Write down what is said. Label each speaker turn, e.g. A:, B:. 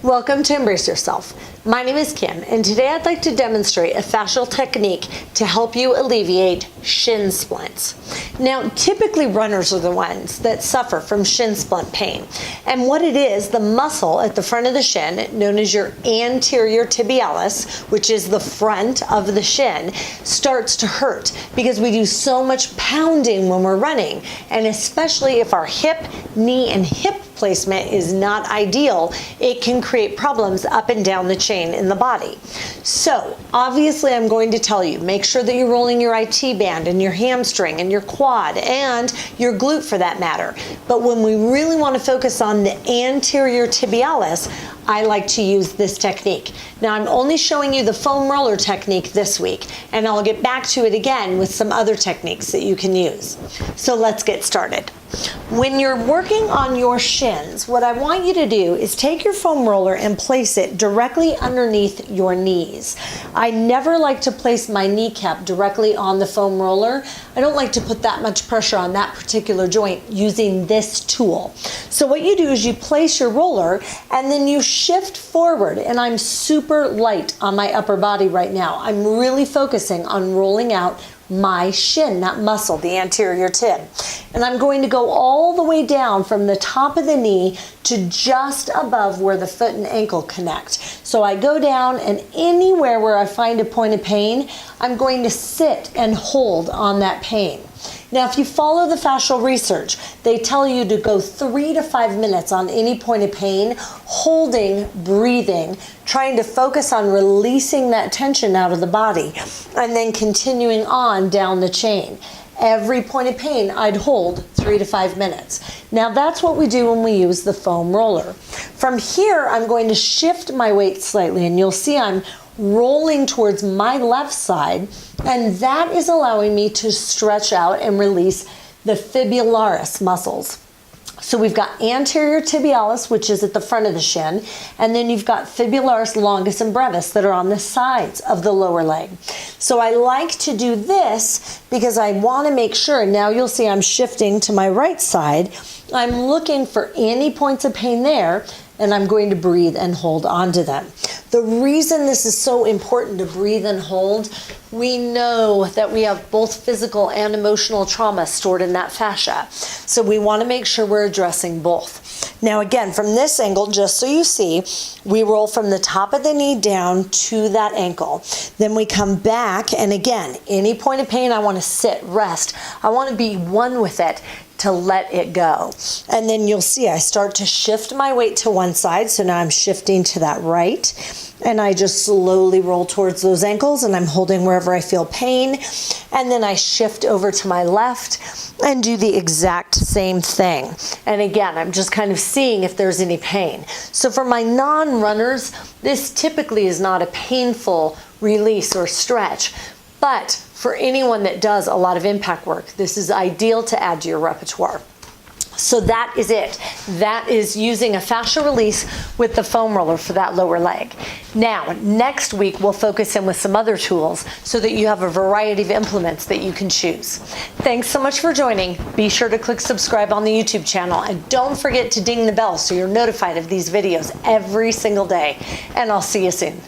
A: Welcome to Embrace Yourself. My name is Kim, and today I'd like to demonstrate a fascial technique to help you alleviate shin splints. Now, typically runners are the ones that suffer from shin splint pain. And what it is, the muscle at the front of the shin, known as your anterior tibialis, which is the front of the shin, starts to hurt because we do so much pounding when we're running. And especially if our hip, knee, and hip placement is not ideal, it can create problems up and down the chain in the body. So obviously I'm going to tell you, make sure that you're rolling your IT band and your hamstring and your quad and your glute for that matter. But when we really want to focus on the anterior tibialis, I like to use this technique. Now I'm only showing you the foam roller technique this week, and I'll get back to it again with some other techniques that you can use. So let's get started. When you're working on your shins, what I want you to do is take your foam roller and place it directly underneath your knees. I never like to place my kneecap directly on the foam roller. I don't like to put that much pressure on that particular joint using this tool. So what you do is you place your roller and then you shift forward, and I'm super light on my upper body right now. I'm really focusing on rolling out my shin, that muscle, the anterior tib. And I'm going to go all the way down from the top of the knee to just above where the foot and ankle connect. So I go down, and anywhere where I find a point of pain, I'm going to sit and hold on that pain. Now, if you follow the fascial research, they tell you to go 3 to 5 minutes on any point of pain, holding, breathing, trying to focus on releasing that tension out of the body, and then continuing on down the chain. Every point of pain, I'd hold 3 to 5 minutes. Now, that's what we do when we use the foam roller. From here, I'm going to shift my weight slightly, and you'll see I'm rolling towards my left side, and that is allowing me to stretch out and release the fibularis muscles. So we've got anterior tibialis, which is at the front of the shin, and then you've got fibularis longus and brevis that are on the sides of the lower leg. So I like to do this because I want to make sure, now you'll see I'm shifting to my right side, I'm looking for any points of pain there, and I'm going to breathe and hold onto them. The reason this is so important to breathe and hold, we know that we have both physical and emotional trauma stored in that fascia. So we want to make sure we're addressing both. Now again, from this angle, just so you see, we roll from the top of the knee down to that ankle. Then we come back, and again, any point of pain, I want to sit, rest. I want to be one with it, to let it go. And then you'll see I start to shift my weight to one side. So now I'm shifting to that right, and I just slowly roll towards those ankles, and I'm holding wherever I feel pain. And then I shift over to my left and do the exact same thing. And again, I'm just kind of seeing if there's any pain. So for my non-runners, this typically is not a painful release or stretch, but for anyone that does a lot of impact work, this is ideal to add to your repertoire. So that is it. That is using a fascia release with the foam roller for that lower leg. Now, next week, we'll focus in with some other tools so that you have a variety of implements that you can choose. Thanks so much for joining. Be sure to click subscribe on the YouTube channel, and don't forget to ding the bell so you're notified of these videos every single day. And I'll see you soon.